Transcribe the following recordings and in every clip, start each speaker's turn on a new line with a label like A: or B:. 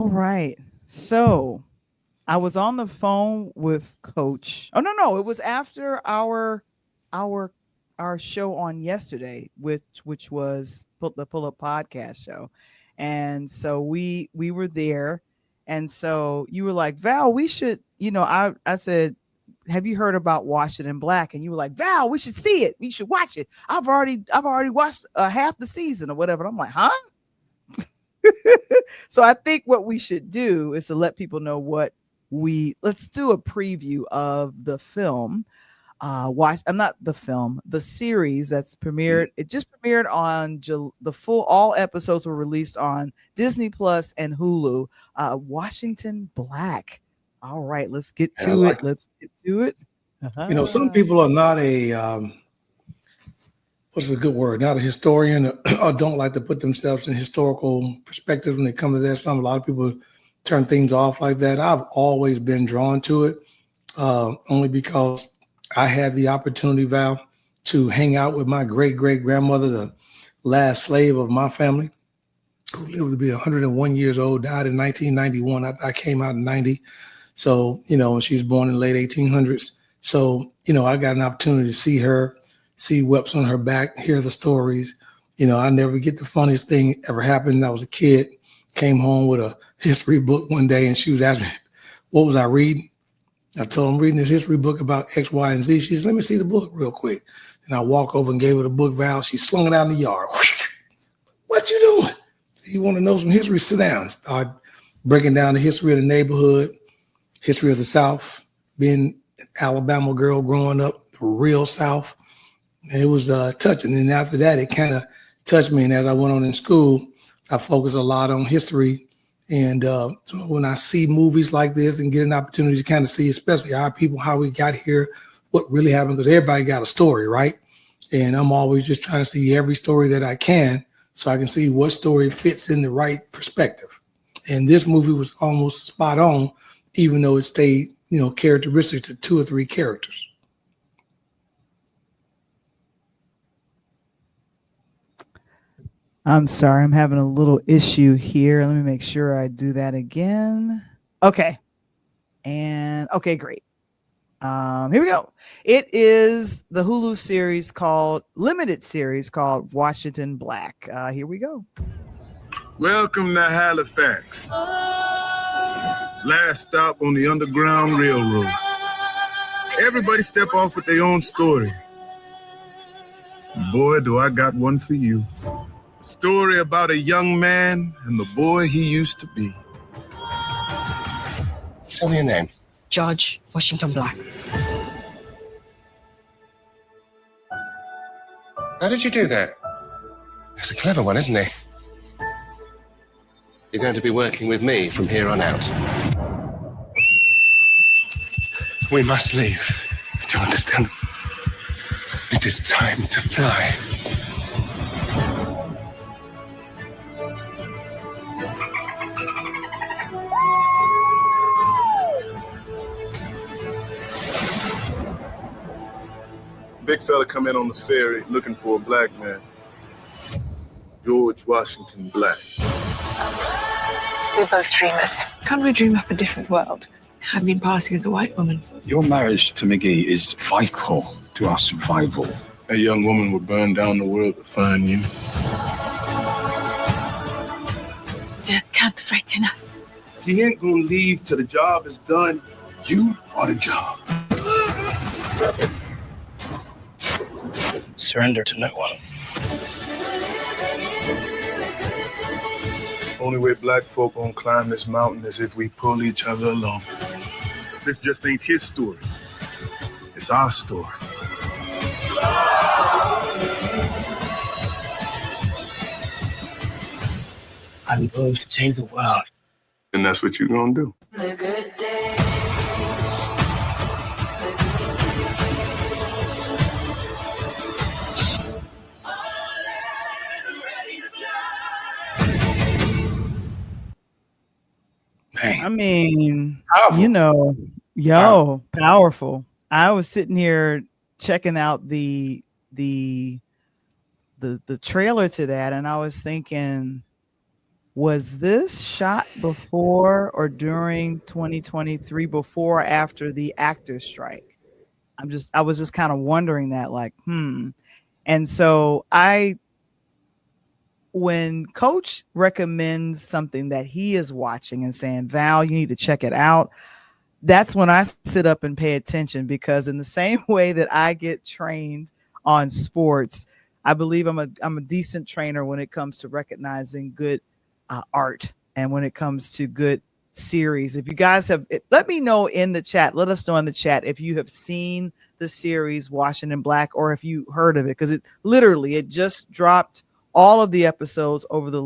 A: All right. So I was on the phone with Coach. Oh no, it was after our our show on yesterday, which was the Pull Up Podcast show, and so we were there, and so you were like, Val, we should, I said, have you heard about Washington Black? And you were like, Val, we should see it. We should watch it. I've already watched half the season or whatever. And I'm like, huh? So I think what we should do is to let people know let's do a preview of the film. Watch, I'm not the film, the series that's premiered. It just premiered on the full, all episodes were released on Disney Plus and Hulu. Washington Black. All right, let's get to it. Let's get to it.
B: Some people are not what's a good word? Not a historian, or don't like to put themselves in historical perspective when they come to that. A lot of people turn things off like that. I've always been drawn to it, only because I had the opportunity, Val, to hang out with my great-great-grandmother, the last slave of my family, who lived to be 101 years old, died in 1991. I came out in 90. So, she was born in the late 1800s. So, I got an opportunity to see her, see whelps on her back, hear the stories. I never get the funniest thing ever happened. I was a kid, came home with a history book one day, and she was asking me, what was I reading? I told her I'm reading this history book about X, Y, and Z. She said, let me see the book real quick. And I walk over and gave her the book, Val. She slung it out in the yard. What you doing? You want to know some history? Sit down. Start breaking down the history of the neighborhood, history of the South, being an Alabama girl growing up, the real South. And it was touching. And after that, it kind of touched me. And as I went on in school, I focused a lot on history. And so when I see movies like this and get an opportunity to kind of see, especially how we got here, what really happened, because everybody got a story, right? And I'm always just trying to see every story that I can so I can see what story fits in the right perspective. And this movie was almost spot on, even though it stayed, characteristics to 2 or 3 characters.
A: I'm sorry, I'm having a little issue here. Let me make sure I do that again. Okay. And okay, great. Here we go. It is the Hulu limited series called Washington Black. Here we go.
C: Welcome to Halifax. Last stop on the Underground Railroad. Everybody step off with their own story. Boy, do I got one for you. A story about a young man and the boy he used to be.
D: Tell me your name.
E: George Washington Black.
D: How did you do that? He's a clever one, isn't he? You're going to be working with me from here on out. We must leave. Do you understand? It is time to fly.
C: Big fella come in on the ferry looking for a black man. George Washington Black.
E: We're both dreamers. Can't we dream up a different world? I've been passing as a white woman.
F: Your marriage to McGee is vital to our survival.
C: A young woman would burn down the world to find you.
E: Death can't frighten us.
C: He ain't gonna leave till the job is done. You are the job.
D: Surrender to no one.
C: Only way black folk gonna climb this mountain is if we pull each other along. This just ain't his story. It's our story.
D: I'm going to change the world.
C: And that's what you're gonna do.
A: I mean,
B: Powerful.
A: powerful. I was sitting here checking out the trailer to that, and I was thinking, Was this shot before or during 2023, before or after the actors strike? I was just kind of wondering that, like, And so when Coach recommends something that he is watching and saying, Val, you need to check it out, that's when I sit up and pay attention, because in the same way that I get trained on sports, I believe I'm a decent trainer when it comes to recognizing good art and when it comes to good series. If you guys have, let me know in the chat. Let us know in the chat if you have seen the series Washington Black, or if you heard of it, because it just dropped all of the episodes over the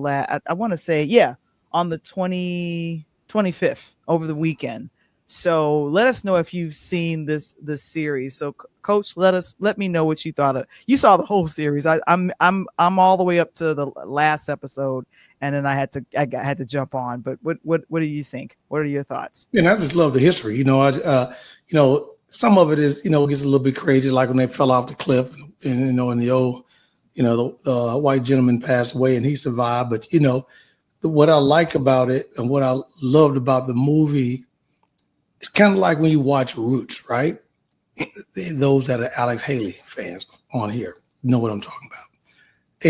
A: I want to say, on the 25th over the weekend. So let us know if you've seen this series. So Coach, let me know what you thought of. You saw the whole series. I'm all the way up to the last episode, and then I had to jump on. But what do you think? What are your thoughts?
B: And I just love the history. Some of it is, gets a little bit crazy, like when they fell off the cliff, and in the old, the white gentleman passed away and he survived. But what I like about it and what I loved about the movie, it's kind of like when you watch Roots, right? Those that are Alex Haley fans on here know what I'm talking about.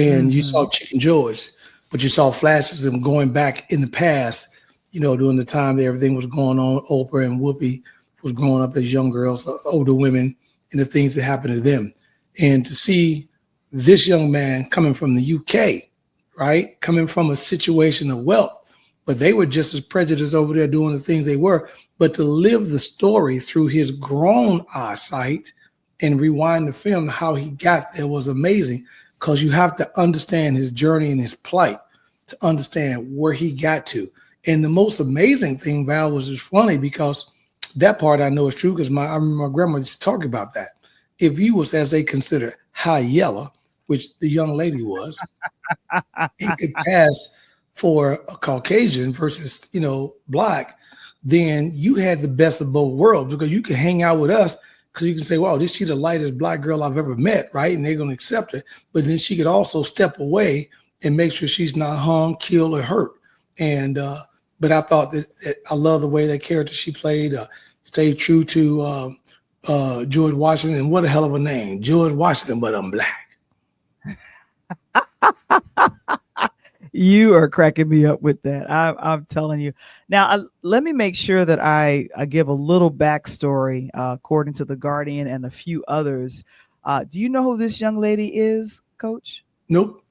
B: And you saw Chicken George, but you saw flashes of them going back in the past, during the time that everything was going on. Oprah and Whoopi was growing up as young girls, older women, and the things that happened to them. And to see this young man coming from the UK, right? Coming from a situation of wealth, but they were just as prejudiced over there doing the things they were. But to live the story through his grown eyesight and rewind the film, how he got there was amazing, because you have to understand his journey and his plight to understand where he got to. And the most amazing thing, Val, was just funny, because that part I know is true, because I remember my grandma used to talk about that. If you was, as they consider, high yellow, which the young lady was, it could pass for a Caucasian versus, Black, then you had the best of both worlds, because you could hang out with us, because you can say, wow, she's the lightest Black girl I've ever met, right? And they're going to accept her. But then she could also step away and make sure she's not hung, killed, or hurt. And but I thought that I love the way that character she played, stayed true to George Washington. And what a hell of a name, George Washington, but I'm Black.
A: You are cracking me up with that. I'm telling you. Now, let me make sure that I give a little backstory, according to The Guardian and a few others. Do you know who this young lady is, Coach?
B: Nope.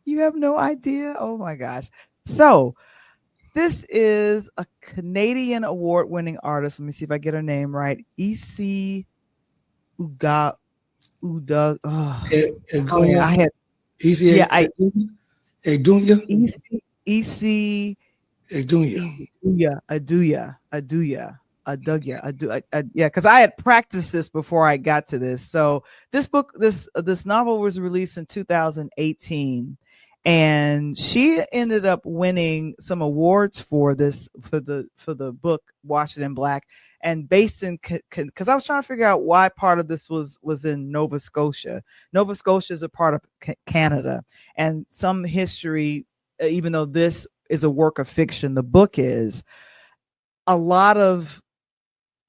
A: You have no idea? Oh, my gosh. So this is a Canadian award-winning artist. Let me see if I get her name right. E.C. Uga. Udug. I had.
B: Easy.
A: Yeah,
B: Adunya.
A: EC Aduya. Yeah, because I had practiced this before I got to this. So this book, this novel was released in 2018, and she ended up winning some awards for the book Washington Black, and based in, because I was trying to figure out why part of this was in Nova Scotia. Nova Scotia is a part of Canada, and some history, even though this is a work of fiction, the book is, a lot of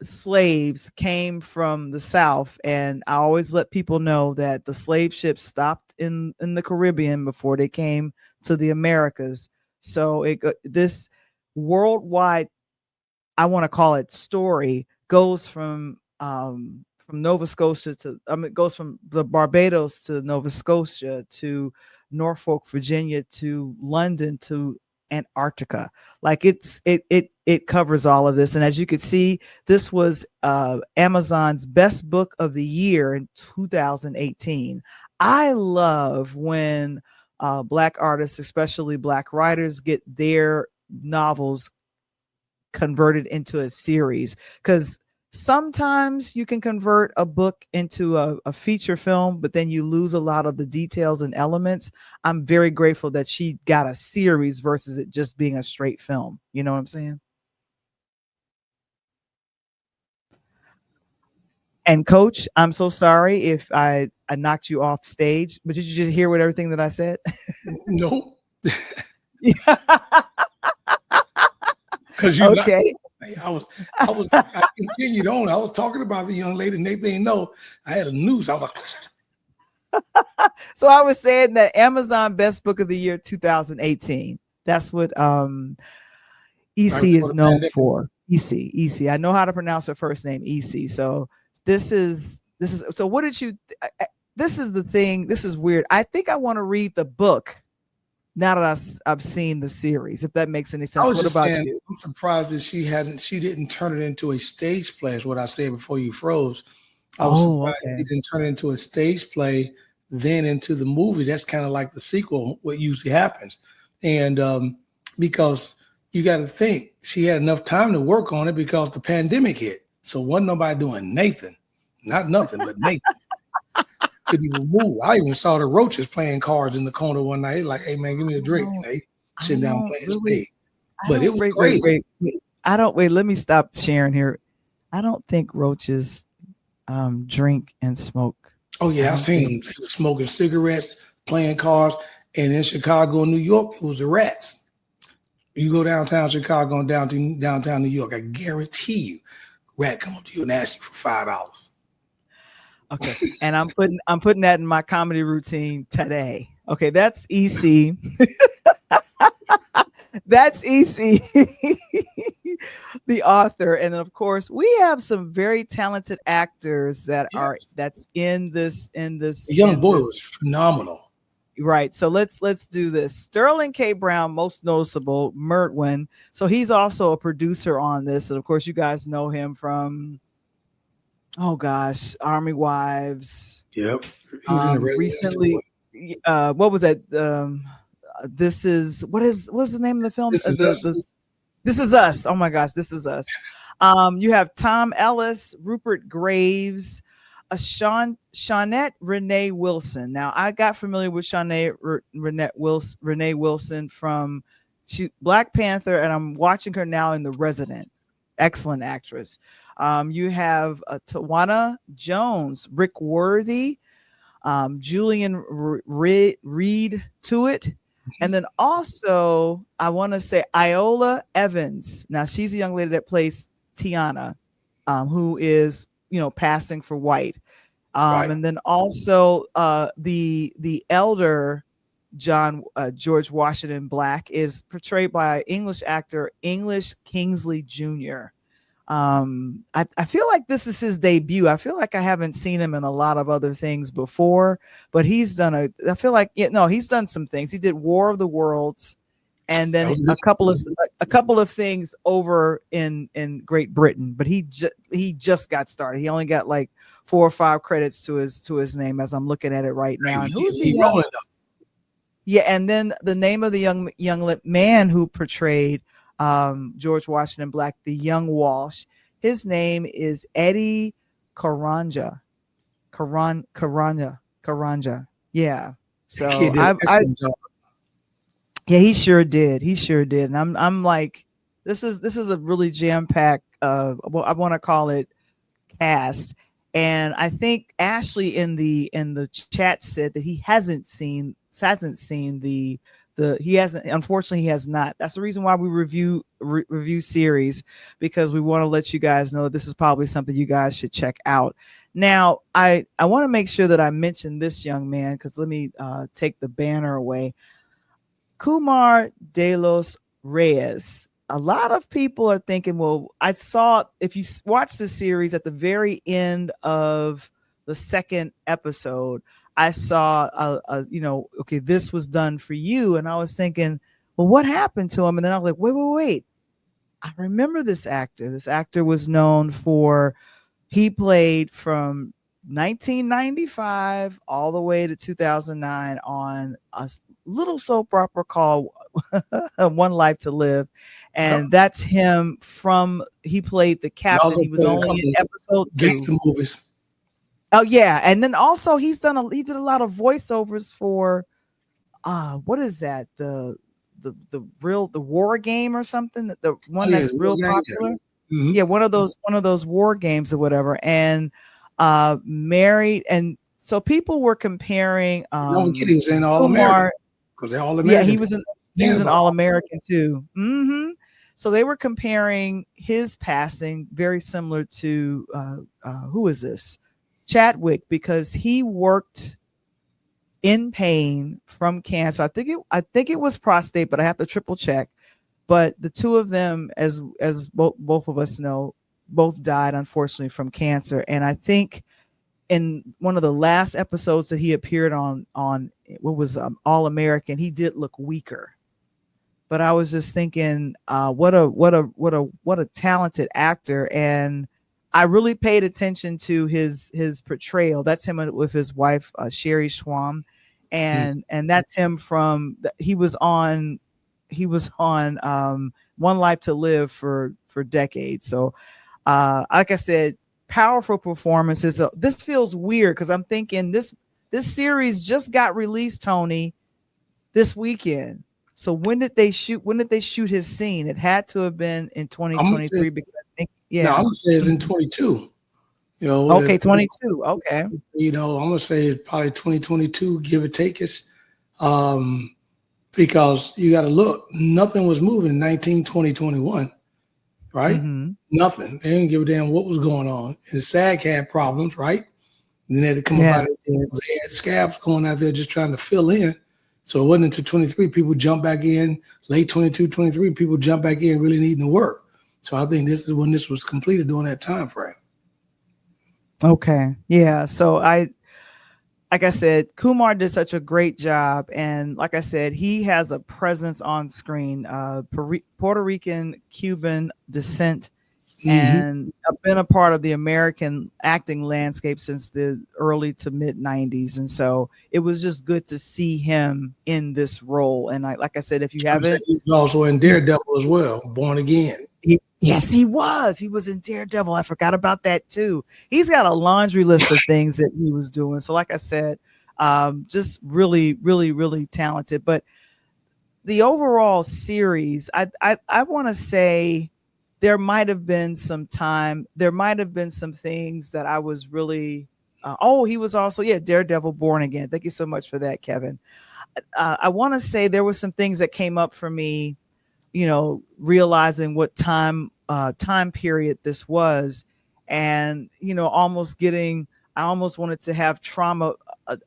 A: slaves came from the South, and I always let people know that the slave ships stopped in the Caribbean before they came to the Americas. So this worldwide, I want to call it, story goes from Nova Scotia to, it goes from the Barbados to Nova Scotia to Norfolk, Virginia, to London, to Antarctica. Like it covers all of this. And as you could see, this was Amazon's best book of the year in 2018. I love when Black artists, especially Black writers, get their novels converted into a series, because sometimes you can convert a book into a feature film, but then you lose a lot of the details and elements. I'm very grateful that she got a series versus it just being a straight film. You know what I'm saying? And Coach, I'm so sorry if I knocked you off stage, but did you just hear everything that I said?
B: Nope. Because
A: Okay.
B: I continued on. I was talking about the young lady, and they didn't know I had a noose. I was like,
A: So I was saying that Amazon Best Book of the Year 2018. That's what EC is known for. EC. I know how to pronounce her first name, EC. So this is so what did you this is the thing. This is weird. I think I want to read the book now that I've seen the series, if that makes any sense. What about you?
B: I'm surprised that she didn't turn it into a stage play, is what I said before you froze. I was surprised she didn't turn it into a stage play, then into the movie. That's kind of like the sequel, what usually happens. And because you got to think, she had enough time to work on it because the pandemic hit. So wasn't nobody doing Nathan. Not nothing, but Nathan. Couldn't even move. I even saw the roaches playing cards in the corner one night. Like, hey man, give me a drink. And they sitting down playing spade. But it was crazy.
A: Wait. Let me stop sharing here. I don't think roaches drink and smoke.
B: Oh yeah, I seen them. They were smoking cigarettes, playing cards, and in Chicago and New York, it was the rats. You go downtown Chicago and downtown New York, I guarantee you, rat come up to you and ask you for $5.
A: Okay, and I'm putting that in my comedy routine today. Okay, that's EC. That's EC, the author, and then of course we have some very talented actors that's in this. The
B: young boy was phenomenal.
A: Right. So let's do this. Sterling K. Brown, most noticeable, Mertwin. So he's also a producer on this, and of course you guys know him from. Oh gosh, Army Wives.
B: Yep. He was in the
A: recently. What was that? What's the name of the film? This Is Us. Oh my gosh, This Is Us. You have Tom Ellis, Rupert Graves, Shawnette Renee Wilson. Now I got familiar with Shawnette Renee Wilson from Black Panther, and I'm watching her now in The Resident. Excellent actress. You have Tawana Jones, Rick Worthy, Julian Reed Tuitt, and then also I want to say Iola Evans. Now she's a young lady that plays Tiana, who is passing for white, right. And then also the elder George Washington Black is portrayed by English actor English Kingsley Jr. I feel like this is his debut. I feel like I haven't seen him in a lot of other things before, but he's done he's done some things. He did War of the Worlds, and then a couple of things over in Great Britain, but he just got started. He only got like 4 or 5 credits to his name as I'm looking at it right now. And who's he? Yeah, and then the name of the young man who portrayed George Washington Black, the young Walsh, his name is Eddie Karanja. Yeah. So yeah, he sure did. And I'm like, this is a really jam-packed I want to call it cast. And I think Ashley in the chat said that he hasn't seen unfortunately he has not. That's the reason why we review series, because we want to let you guys know that this is probably something you guys should check out. Now, I want to make sure that I mention this young man, because let me take the banner away. Kumar De Los Reyes. A lot of people are thinking, well, I saw, if you watch the series at the very end of the second episode, I saw, okay, this was done for you. And I was thinking, well, what happened to him? And then I was like, wait. I remember this actor. This actor was known for, he played from 1995 all the way to 2009 on a little soap opera called One Life to Live. And that's him he played the captain. He was only in episode 2.
B: Gangster movies.
A: Oh yeah, and then also he did a lot of voiceovers for what is that, the war game or something, the one that's real popular. Yeah. Mm-hmm. Yeah, one of those war games or whatever, and married, and so people were comparing.
B: Don't forget he was in All American, because they're All American.
A: Yeah, he was in. He's an All-American too. So they were comparing his passing very similar to who is this? Chadwick, because he worked in pain from cancer. I think it was prostate, but I have to triple check. But the two of them, as both of us know, both died unfortunately from cancer. And I think in one of the last episodes that he appeared on what was All American, he did look weaker. But I was just thinking, what a talented actor, and I really paid attention to his portrayal. That's him with his wife Sherry Schwam, and that's him from he was on One Life to Live for decades. So, like I said, powerful performances. This feels weird because I'm thinking this series just got released, Tony, this weekend. So when did they shoot his scene? It had to have been in 2023 because I think
B: No, I'm gonna say it's in 22. You know.
A: Okay, 22. Okay.
B: You know, I'm gonna say it's probably 2022, give or take us. Because you got to look, nothing was moving in 19, 20, 21, right? Nothing. They didn't give a damn what was going on. And SAG had problems, right? And then they had to come about it. They had scabs going out there just trying to fill in. So it wasn't until 23 people jump back in, late 22, 23 people jump back in really needing to work. So I think this is when this was completed during that time frame.
A: Okay. Yeah. So like I said, Kumar did such a great job. And like I said, he has a presence on screen, Puerto Rican, Cuban descent, and I've been a part of the American acting landscape since the early to mid 90s. And so it was just good to see him in this role. And like I said, if you haven't,
B: he was also in Daredevil as well, Born Again.
A: Yes, he was. He was in Daredevil. I forgot about that too. He's got a laundry list of things that he was doing. So like I said, just really, really, really talented. But the overall series, I want to say there might have been some things that I was really, he was also, Daredevil Born Again. Thank you so much for that, Kevin. I want to say there were some things that came up for me, you know, realizing what time period this was, and, you know, I almost wanted to have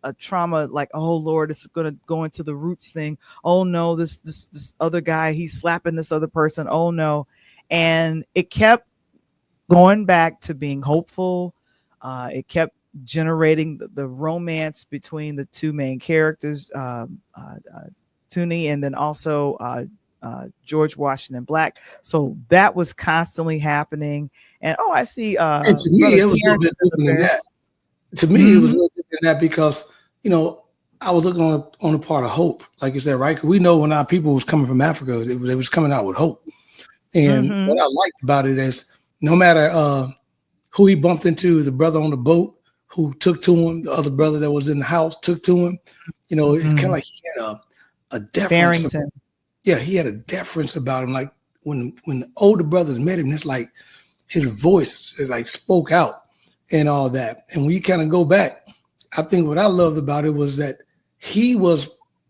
A: a trauma, like, oh Lord, it's going to go into the Roots thing. Oh no, this other guy, he's slapping this other person. Oh no. And it kept going back to being hopeful. It kept generating the romance between the two main characters, Toonie, and then also George Washington Black. So that was constantly happening. And I see.
B: And to me, it was a little bit different than that. To me, it was a little different than that because, you know, I was looking on the part of hope, like you said, right? Because we know when our people was coming from Africa, they was coming out with hope. And what I liked about it is no matter who he bumped into, the brother on the boat who took to him, the other brother that was in the house took to him, you know, it's kind of like he had a deference. He had a deference about him. Like when the older brothers met him, it's like his voice like spoke out and all that. And when you kind of go back, I think what I loved about it was that he was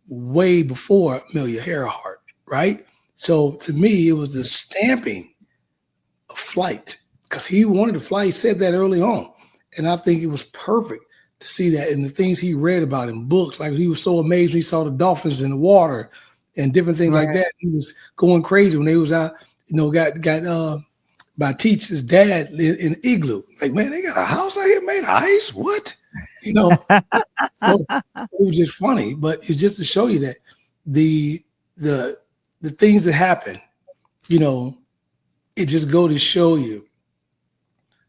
B: way before Amelia Earhart, right? So to me, it was the stamping of flight because he wanted to fly. He said that early on. And I think it was perfect to see that in the things he read about in books. Like he was so amazed when he saw the dolphins in the water and different things like that. He was going crazy when they was out, you know, got by Teach's dad in Igloo. Like, man, they got a house out here made of ice? What? You know, so it was just funny. But it's just to show you that the things that happen, you know, it just go to show you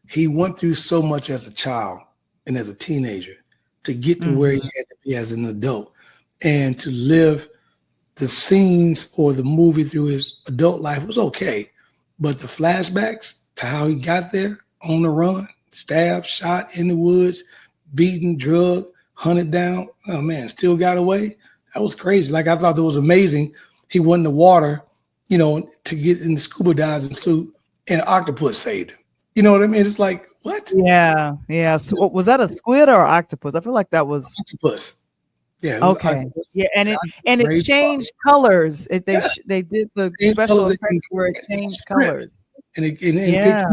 B: he went through so much as a child and as a teenager to get to where he had to be as an adult and to live the scenes or the movie through his adult life was okay. But the flashbacks to how he got there on the run, stabbed, shot in the woods, beaten, drugged, hunted down, oh man, still got away. That was crazy. Like I thought that was amazing. He went in the water, you know, to get in the scuba diving suit and an octopus saved him. You know what I mean? It's like, what?
A: Yeah. So was that a squid or octopus? I feel like that was
B: octopus. Yeah.
A: Okay. Yeah, and it changed colors. They did the special effects where it changed colors.
B: And it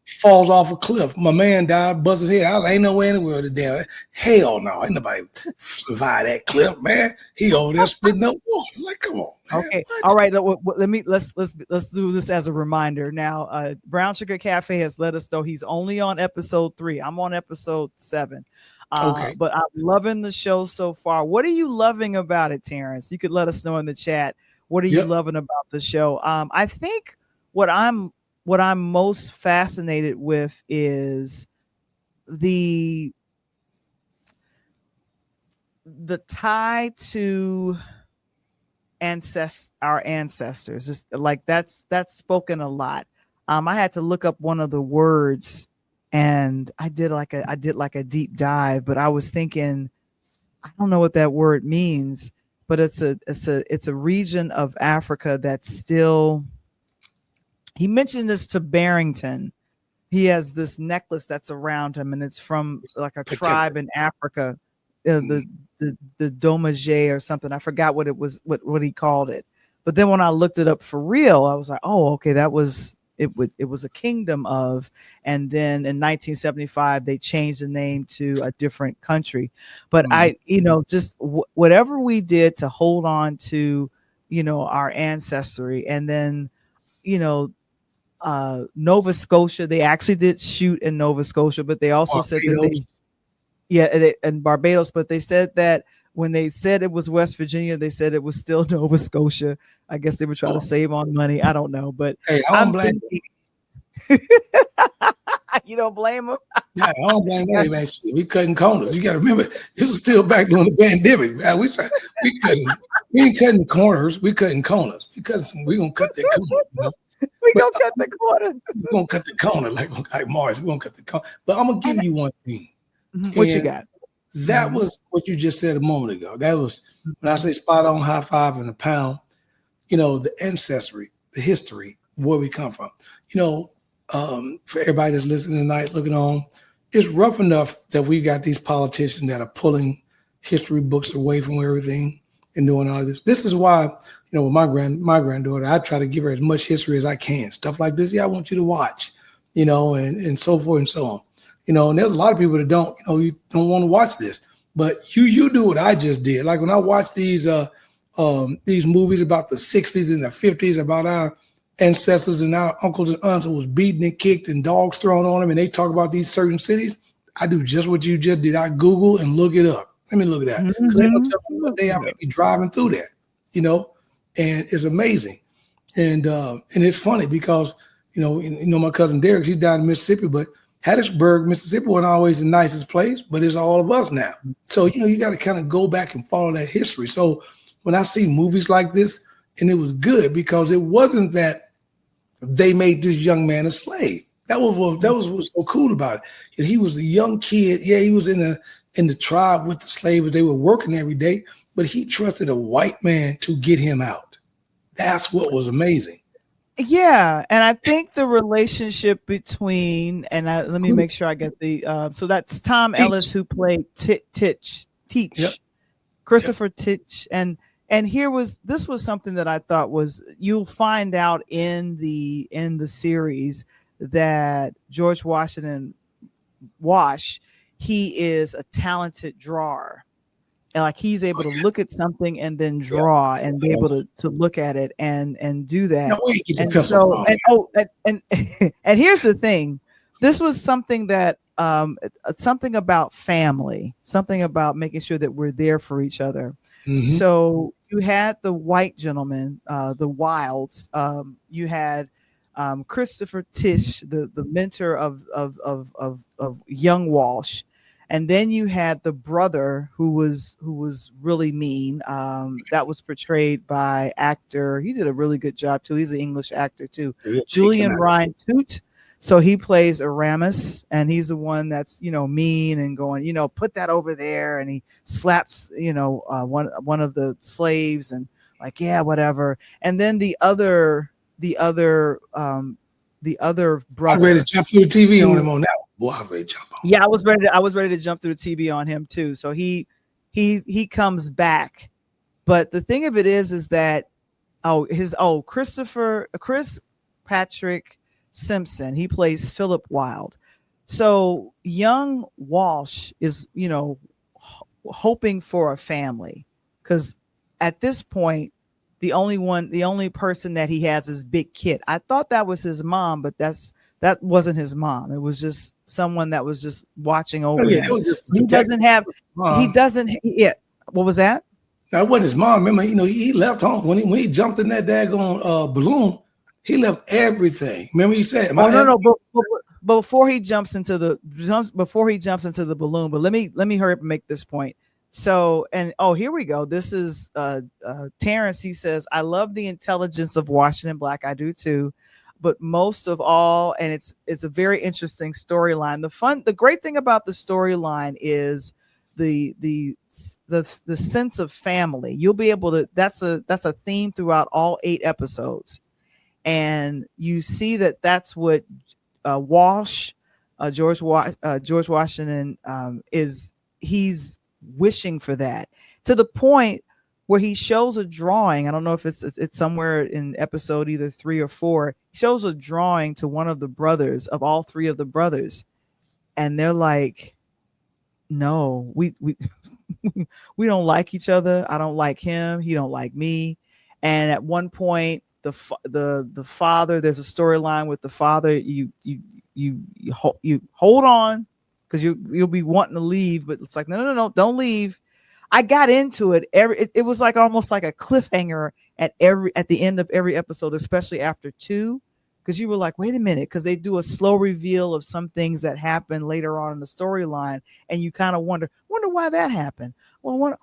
B: falls off a cliff. My man died, bust his head. Ain't no way in the world to damn. Hell no, ain't nobody survive that cliff, man. He over there spitting up water. Like, come on. Man.
A: Okay, all right. Let's do this as a reminder. Now, Brown Sugar Cafe has let us know he's only on episode 3. I'm on episode 7.
B: Okay,
A: but I'm loving the show so far. What are you loving about it, Terrence? You could let us know in the chat. What are you loving about the show? I think what I'm most fascinated with is the tie to our ancestors. Just like that's spoken a lot. I had to look up one of the words, and I did like a deep dive, but I was thinking, I don't know what that word means, but it's a region of Africa that's still. He mentioned this to Barrington. He has this necklace that's around him, and it's from like a tribe in Africa, the Domage or something. I forgot what it was, what he called it. But then when I looked it up for real, I was like, oh, okay, that was it. It was a kingdom of, and then in 1975 they changed the name to a different country. But just whatever we did to hold on to, our ancestry, and then, Nova Scotia, they actually did shoot in Nova Scotia, but they also said that and Barbados, but they said that when they said it was West Virginia, they said it was still Nova Scotia. I guess they were trying to save on money. I don't know, but
B: hey, I don't blame
A: you don't blame them?
B: Yeah, I don't blame them, man. We cutting corners. You got to remember, it was still back during the pandemic, man. We ain't cutting corners. We cutting corners. We gonna cut that corner.
A: We gonna cut the corner.
B: We're gonna cut the corner like Mars. We're gonna cut the corner. But I'm gonna give you one thing.
A: What you got?
B: That was what you just said a moment ago. That was when I say spot on, high five and a pound. The ancestry, the history, where we come from. For everybody that's listening tonight, looking on, it's rough enough that we got these politicians that are pulling history books away from everything and doing all this. This is why, with my granddaughter, I try to give her as much history as I can. Stuff like this, I want you to watch, and so forth and so on. And there's a lot of people that don't, you don't want to watch this, but you do what I just did. Like when I watch these movies about the 60s and the 50s, about our ancestors and our uncles and aunts who was beaten and kicked and dogs thrown on them, and they talk about these certain cities, I do just what you just did. I Google and look it up. Let me look at that. Because they don't tell me what day I may be driving through there, and it's amazing. And it's funny because, my cousin Derek, he's down in Mississippi, but Hattiesburg, Mississippi wasn't always the nicest place, but it's all of us now. So, you got to kind of go back and follow that history. So when I see movies like this, and it was good because it wasn't that they made this young man a slave. That was what's so cool about it. And he was a young kid. Yeah, he was in the tribe with the slaves. They were working every day, but he trusted a white man to get him out. That's what was amazing.
A: Yeah, and I think the relationship between let me make sure I get the so that's Tom Ellis who played Teach, yep. Christopher Teach, and this was something that I thought was, you'll find out in the series that George Washington he is a talented drawer. And like he's able to look at something and then draw and be able to look at it and do that. And here's the thing. This was something that something about family, something about making sure that we're there for each other. Mm-hmm. So you had the white gentleman, the Wilds. You had Christopher Tisch, the mentor of young Walsh. And then you had the brother who was really mean. That was portrayed by actor. He did a really good job too. He's an English actor too. Julian Ryan Toot. So he plays Aramis, and he's the one that's mean and going, put that over there, and he slaps one of the slaves and like, yeah, whatever. And then the other brother. I'm
B: ready to jump through the TV on him on that one. Boy, I was ready to jump on.
A: Yeah, I was ready to jump through the TV on him too. So he he comes back. But the thing of it is that Chris Patrick Simpson, he plays Philip Wilde. So young Walsh is, hoping for a family, because at this point, the only person that he has is Big Kit. I thought that was his mom, but that wasn't his mom. It was just someone that was just watching over him. He doesn't have. He doesn't. Yeah. What was that?
B: That wasn't his mom. Remember, he left home when he jumped in that daggone balloon. He left everything. Remember, he said,
A: no. But before he jumps into the balloon, but let me hurry up and make this point. So, here we go. This is Terrence. He says, I love the intelligence of Washington Black. I do too. But most of all, and it's a very interesting storyline. The great thing about the storyline is the sense of family. You'll be able to, that's a theme throughout all 8 episodes. And you see that's what George Washington he's wishing for that, to the point where he shows a drawing. I don't know if it's somewhere in episode either 3 or 4. He shows a drawing to one of the brothers, of all 3 of the brothers, and they're like, no, we we don't like each other. I don't like him. He don't like me. And at one point, the father, there's a storyline with the father. You hold on, because you'll be wanting to leave, but it's like, no, don't leave. I got into it. It was like almost like a cliffhanger at the end of every episode, especially after 2, because you were like, wait a minute, because they do a slow reveal of some things that happen later on in the storyline, and you kind of wonder why that happened. Well,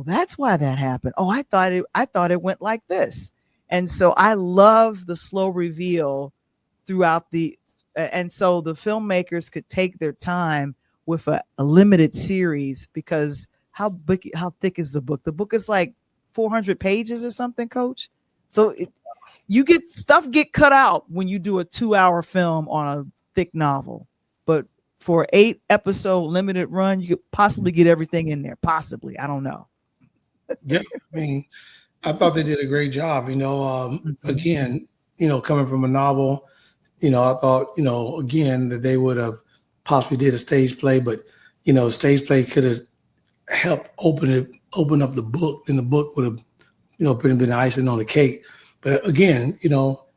A: that's why that happened. Oh, I thought it went like this. And so I love the slow reveal throughout and so the filmmakers could take their time with a limited series, because how thick is the book? The book is like 400 pages or something, Coach. So you get cut out when you do a 2-hour film on a thick novel, but for 8 episode limited run, you could possibly get everything in there. Possibly, I don't know.
B: Yeah, I mean, I thought they did a great job. Again, coming from a novel, I thought, again, that they would have possibly did a stage play, but stage play could have helped open up the book, and the book would have, been icing on the cake. But again,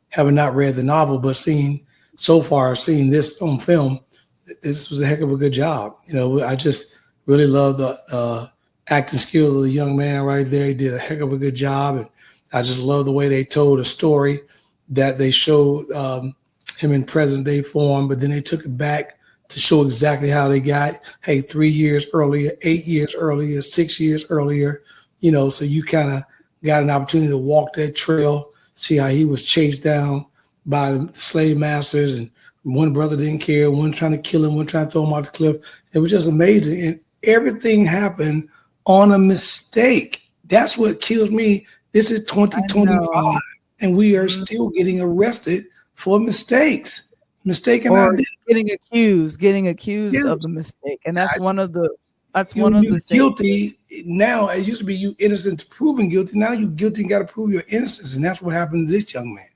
B: having not read the novel, but seeing this on film, this was a heck of a good job. I just really love the acting skill of the young man right there. He did a heck of a good job, and I just love the way they told a story, that they showed him in present day form, but then they took it back to show exactly how they got, 3 years earlier, 8 years earlier, 6 years earlier, so you kind of got an opportunity to walk that trail, see how he was chased down by the slave masters, and one brother didn't care, one trying to kill him, one trying to throw him off the cliff. It was just amazing. And everything happened on a mistake. That's what kills me. This is 2025, and we are still getting arrested for mistakes, or
A: getting accused of the mistake. And that's one of the things.
B: Guilty now. It used to be you innocent to proven guilty. Now you guilty and got to prove your innocence, and that's what happened to this young man.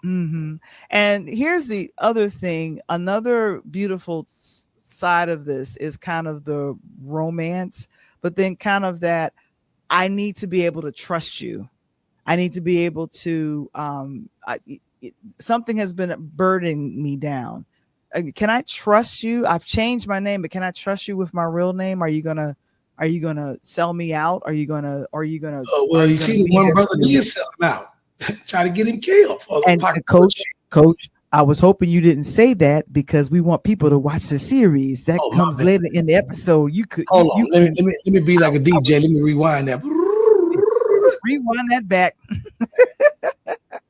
A: Mm-hmm. And here's the other thing. Another beautiful side of this is kind of the romance, but then kind of that I need to be able to trust you. I need to be able to, something has been burdening me down. Can I trust you? I've changed my name, but can I trust you with my real name? Are you gonna sell me out? Are you gonna?
B: Well, you see, one brother did sell him out, try to get him killed.
A: And coach, I was hoping you didn't say that, because we want people to watch the series. That comes later in the episode. You could hold on.
B: Let me be like a DJ. Let me rewind that.
A: Rewind that back.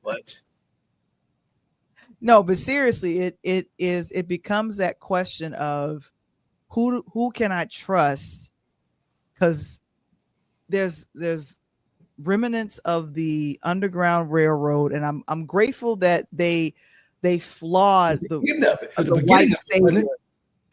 B: What?
A: No, but seriously, it becomes that question of who can I trust? Because there's remnants of the Underground Railroad, and I'm grateful that they flawed the white savior.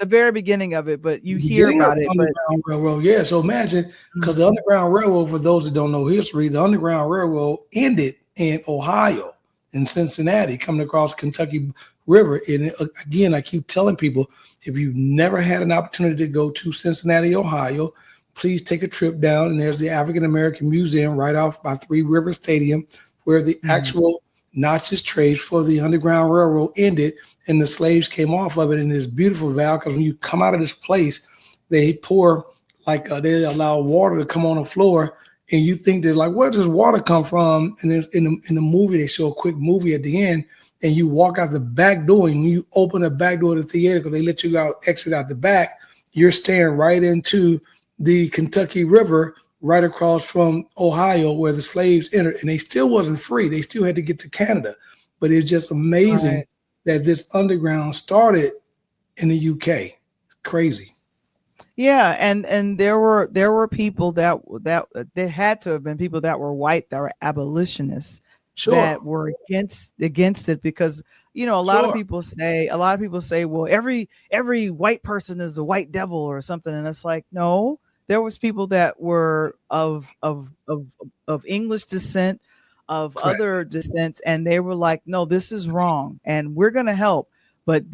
A: the very beginning of it, but you
B: The
A: hear
B: beginning of
A: about
B: the
A: it. But
B: Underground Railroad, yeah. So imagine, because the Underground Railroad, for those that don't know history, the Underground Railroad ended in Ohio, in Cincinnati, coming across Kentucky River. And again, I keep telling people, if you've never had an opportunity to go to Cincinnati, Ohio, please take a trip down. And there's the African American Museum right off by Three River Stadium, where the actual Natchez trade for the Underground Railroad ended, and the slaves came off of it in this beautiful valley. Because when you come out of this place, they pour they allow water to come on the floor, and you think they're like, where does water come from? And there's in the movie, they show a quick movie at the end, and you walk out the back door, and you open the back door of the theater because they let you exit out the back. You're staring right into the Kentucky River, right across from Ohio, where the slaves entered, and they still wasn't free. They still had to get to Canada. But it's just amazing that this underground started in the UK. Crazy.
A: yeah, and there were people that there had to have been people that were white, that were abolitionists, that were against it, because a lot of people say well, every white person is a white devil or something, and it's like, no. There was people that were of English descent, of other descents, and they were like, no, this is wrong, and we're going to help. But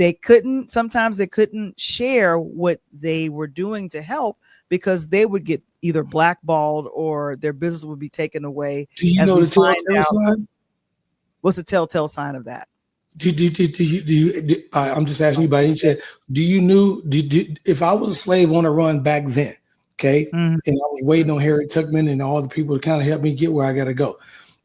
A: sometimes they couldn't share what they were doing to help, because they would get either blackballed or their business would be taken away.
B: Do you know the telltale sign?
A: What's the telltale sign of that?
B: I'm just asking you by any chance, if I was a slave on a run back then, okay, and I was waiting on Harriet Tubman and all the people to kind of help me get where I got to go,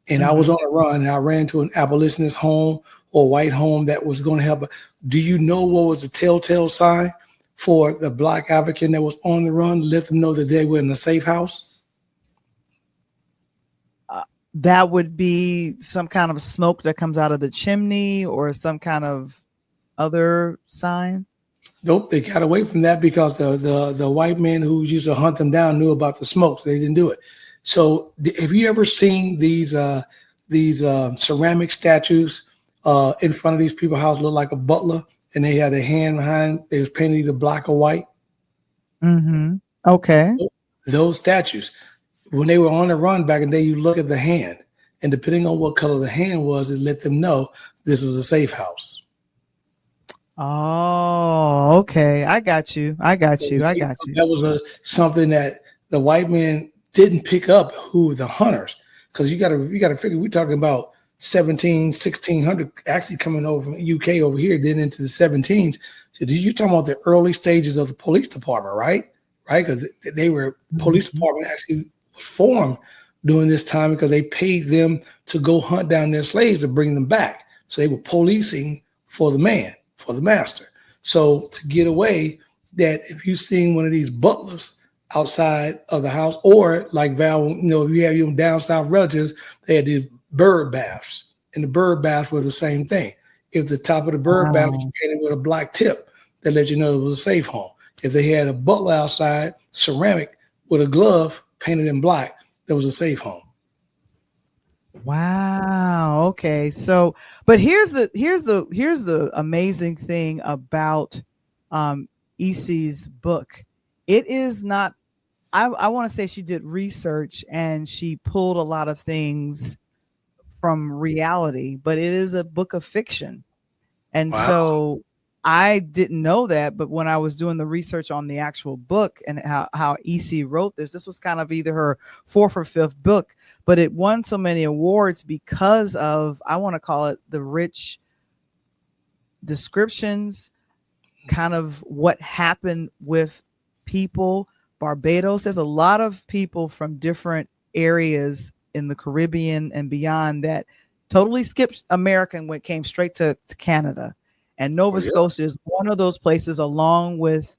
B: and I was on a run and I ran to an abolitionist home or white home that was going to help. Do you know what was the telltale sign for the Black African that was on the run to let them know that they were in a safe house?
A: That would be some kind of smoke that comes out of the chimney, or some kind of other sign.
B: Nope, they got away from that because the white men who used to hunt them down knew about the smoke, so they didn't do it. So, have you ever seen these ceramic statues in front of these people's house, look like a butler, and they had a hand behind? They was painted either black or white.
A: Okay.
B: Those statues, when they were on the run back in the day, you look at the hand, and depending on what color the hand was, it let them know this was a safe house.
A: Oh, okay. I got you.
B: That was something that the white men didn't pick up, who the hunters, because you got to figure we're talking about 1600 actually coming over from UK over here, then into the 17s. So you talking about the early stages of the police department, right? Because they were police department actually was formed during this time because they paid them to go hunt down their slaves and bring them back. So they were policing for the man, for the master. So to get away, that if you seen one of these butlers outside of the house, or like Val, if you have your down south relatives, they had these bird baths, and the bird baths were the same thing. If the top of the bird bath was painted with a black tip, that let you know it was a safe home. If they had a butler outside, ceramic with a glove painted in black, that was a safe home.
A: Wow. Okay. So, but here's the amazing thing about EC's book. It is not. I want to say she did research and she pulled a lot of things from reality, but it is a book of fiction, and so I didn't know that. But when I was doing the research on the actual book and how EC wrote this was kind of either her fourth or fifth book, but it won so many awards because of, I want to call it, the rich descriptions, kind of what happened with people. Barbados, there's a lot of people from different areas in the Caribbean and beyond that totally skipped America and came straight to Canada. And Nova Scotia is one of those places, along with,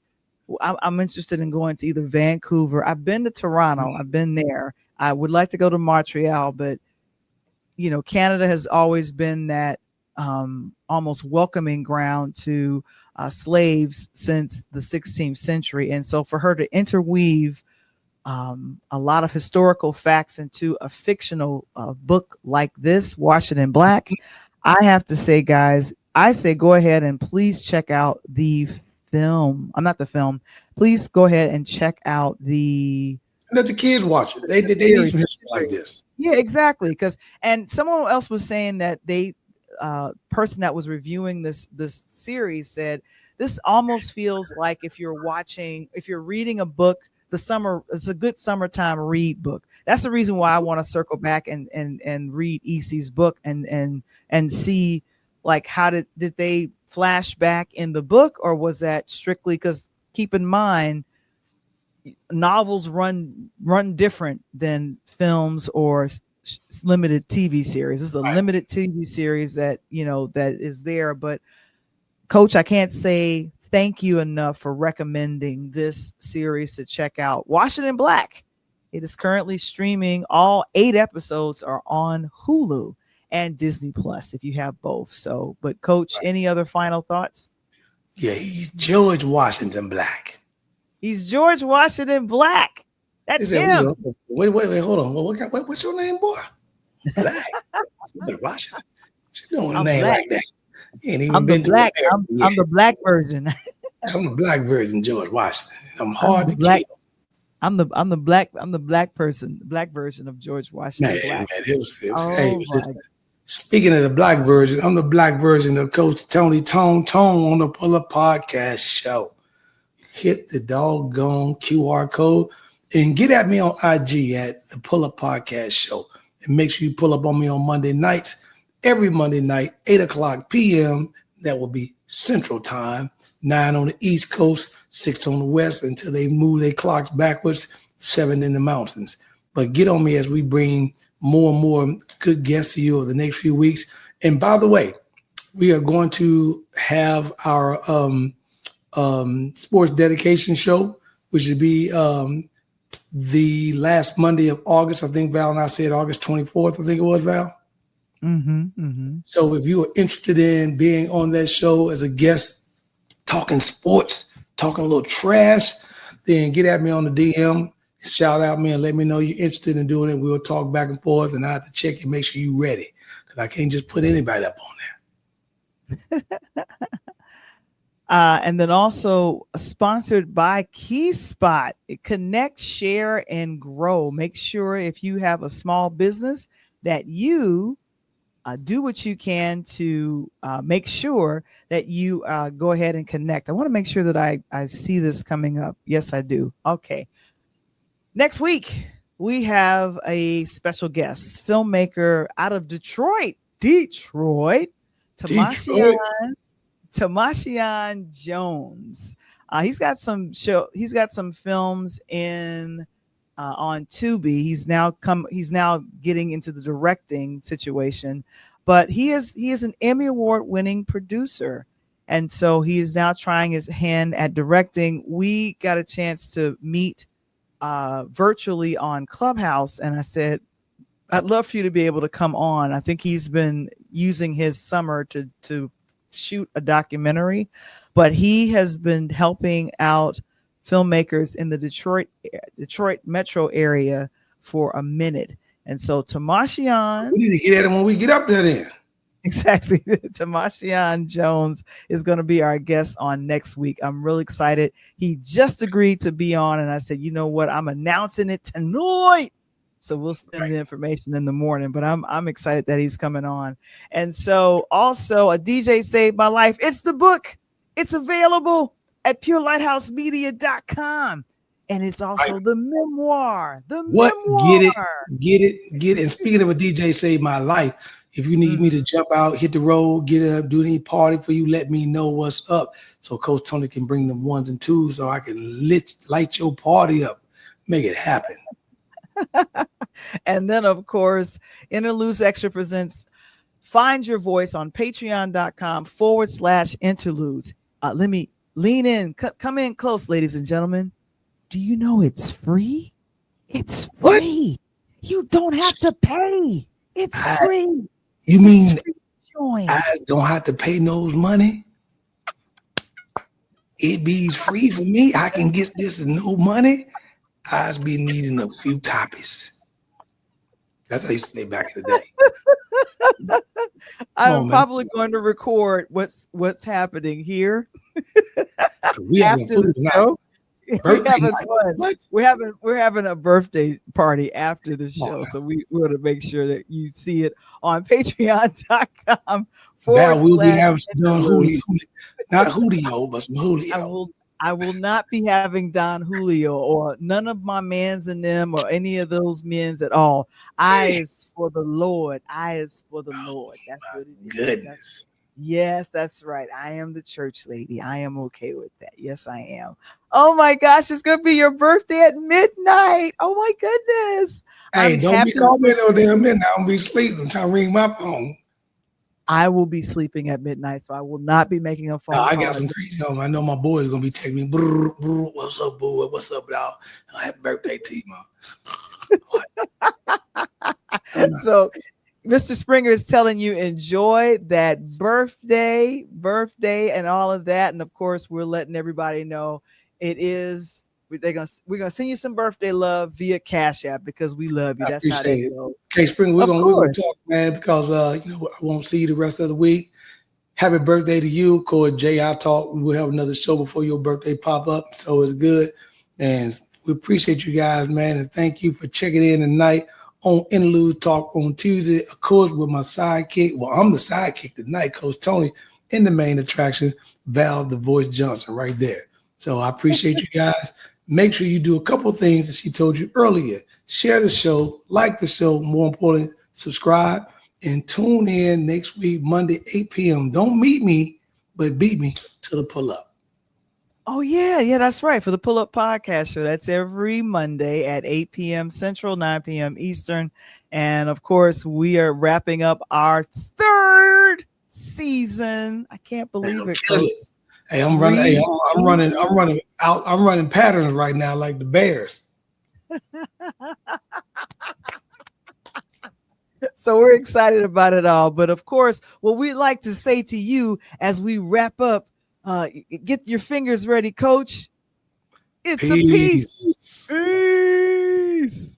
A: I'm interested in going to either Vancouver. I've been to Toronto. I've been there. I would like to go to Montreal, but Canada has always been that almost welcoming ground to slaves since the 16th century. And so for her to interweave a lot of historical facts into a fictional book like this, Wash It in Black, I have to say, guys, I say go ahead and please check out the film. I'm not the film. Please go ahead and check out the.
B: Let the kids watch it. They need some history like this.
A: Yeah, exactly. And someone else was saying that they person that was reviewing this series said this almost feels like if you're reading a book, it's a good summertime read book. That's the reason why I want to circle back and read EC's book and see like how did they flash back in the book, or was that strictly because keep in mind novels run different than films or limited TV series. This is a limited TV series that that is there. But Coach, I can't say thank you enough for recommending this series to check out. Washington Black. It is currently streaming. All 8 episodes are on Hulu and Disney Plus if you have both. So, but Coach, any other final thoughts?
B: Yeah, he's George Washington Black.
A: He's George Washington Black. That's him.
B: Wait, hold on. What's your name, boy? Black. Washington. What you doing a name
A: black.
B: like that? You ain't even
A: I'm
B: been
A: the black.
B: to
A: I'm the black version.
B: I'm the black version, George Washington. I'm hard to
A: black.
B: kill.
A: I'm the black version of George Washington Black.
B: Speaking of the black version, I'm the black version of Coach Tony Tone on the Pull Up Podcast Show. Hit the doggone QR code and get at me on IG at the Pull Up Podcast Show. And make sure you pull up on me on Monday nights, every Monday night, 8:00 p.m. That will be Central Time, 9 on the East Coast, 6 on the West, until they move their clocks backwards, 7 in the mountains. But get on me as we bring more and more good guests to you over the next few weeks. And by the way, we are going to have our sports dedication show, which would be the last Monday of August. I think Val and I said August 24th. I think it was, Val. So if you are interested in being on that show as a guest, talking sports, talking a little trash, then get at me on the DM, shout out me and let me know you're interested in doing it. We'll talk back and forth, and I have to check and make sure you're ready, because I can't just put anybody up on there.
A: And then also sponsored by KeySpot. Connect, share, and grow. Make sure if you have a small business that you do what you can to make sure that you go ahead and connect. I want to make sure that I see this coming up. Yes, I do. Okay. Next week, we have a special guest, filmmaker out of Detroit, Tamashian Jones. He's got some films in on Tubi. He's now getting into the directing situation, but he is an Emmy Award winning producer, and so he is now trying his hand at directing. We got a chance to meet virtually on Clubhouse, and I said, I'd love for you to be able to come on. I think he's been using his summer to shoot a documentary, but he has been helping out filmmakers in the Detroit metro area for a minute. And so Tamashian,
B: we need to get at him when we get up there then.
A: Exactly. Tamashian Jones is going to be our guest on next week. I'm really excited. He just agreed to be on, and I said, you know what? I'm announcing it tonight. So we'll send the information in the morning, but I'm excited that he's coming on. And so also A DJ Saved My Life. It's the book. It's available at purelightHousemedia.com. And it's also the memoir. Memoir.
B: Get it. And speaking of A DJ Saved My Life, if you need me to jump out, hit the road, get up, do any party for you, let me know what's up. So Coach Tony can bring them 1s and 2s so I can light your party up. Make it happen.
A: And then, of course, Interludes Extra Presents. Find your voice on patreon.com/interludes. Let me lean in. Come in close, ladies and gentlemen. Do you know it's free? It's free. You don't have to pay. It's free.
B: You mean I don't have to pay no money? It be free for me. I can get this at no money. I'd be needing a few copies. That's how I used to say back in the day.
A: I'm probably going to record what's happening here.
B: We having
A: after
B: food
A: the
B: tonight.
A: show.
B: Birthday
A: having
B: night.
A: fun.
B: What?
A: We're having a birthday party after the
B: Oh,
A: show, so we want to make sure that you see it on patreon.com
B: Val will be having some Don
A: /interludes.
B: Julio, not Julio, but some Julio.
A: I will not be having Don Julio or none of my mans in them or any of those men's at all. Eyes for the Lord. Eyes for the Lord. That's what it is.
B: Goodness.
A: Yes, that's right. I am the church lady. I am okay with that. Yes, I am. Oh my gosh, it's gonna be your birthday at midnight. Oh my goodness.
B: Hey,
A: I'm
B: don't
A: happy.
B: be calling me no damn midnight. I'm gonna be sleeping. I'm trying to ring my phone.
A: I will be sleeping at midnight, so I will not be making a phone
B: No,
A: call.
B: I got some crazy home. I know my boy's gonna be texting me. Brr, brr, what's up, boo? What's up, y'all? Happy birthday to you, man.
A: So Mr. Springer is telling you enjoy that birthday, and all of that. And of course, we're letting everybody know we're gonna send you some birthday love via Cash App because we love you.
B: I
A: That's how
B: appreciate
A: that
B: it.
A: goes.
B: Okay, Springer, we're
A: Of
B: gonna
A: course.
B: talk, man, because I won't see you the rest of the week. Happy birthday to you, Corey J. I talk. We'll have another show before your birthday pop up, so it's good. And we appreciate you guys, man, and thank you for checking in tonight on Interludes Talk on Tuesday, of course, with my sidekick. Well, I'm the sidekick tonight, Coach Tony, in the main attraction, Val the Voice Johnson, right there. So I appreciate you guys. Make sure you do a couple of things that she told you earlier. Share the show, like the show, more important, subscribe, and tune in next week, Monday, 8 p.m. Don't meet me, but beat me to the pull-up.
A: Oh, yeah, that's right. For the Pull Up Podcast Show. That's every Monday at 8 p.m. Central, 9 p.m. Eastern. And of course, we are wrapping up our 3rd season. I can't believe it, Coach.
B: Hey, I'm running. Hey, I'm running patterns right now, like the Bears.
A: So we're excited about it all. But of course, what we'd like to say to you as we wrap up, get your fingers ready, Coach. It's a peace. Peace.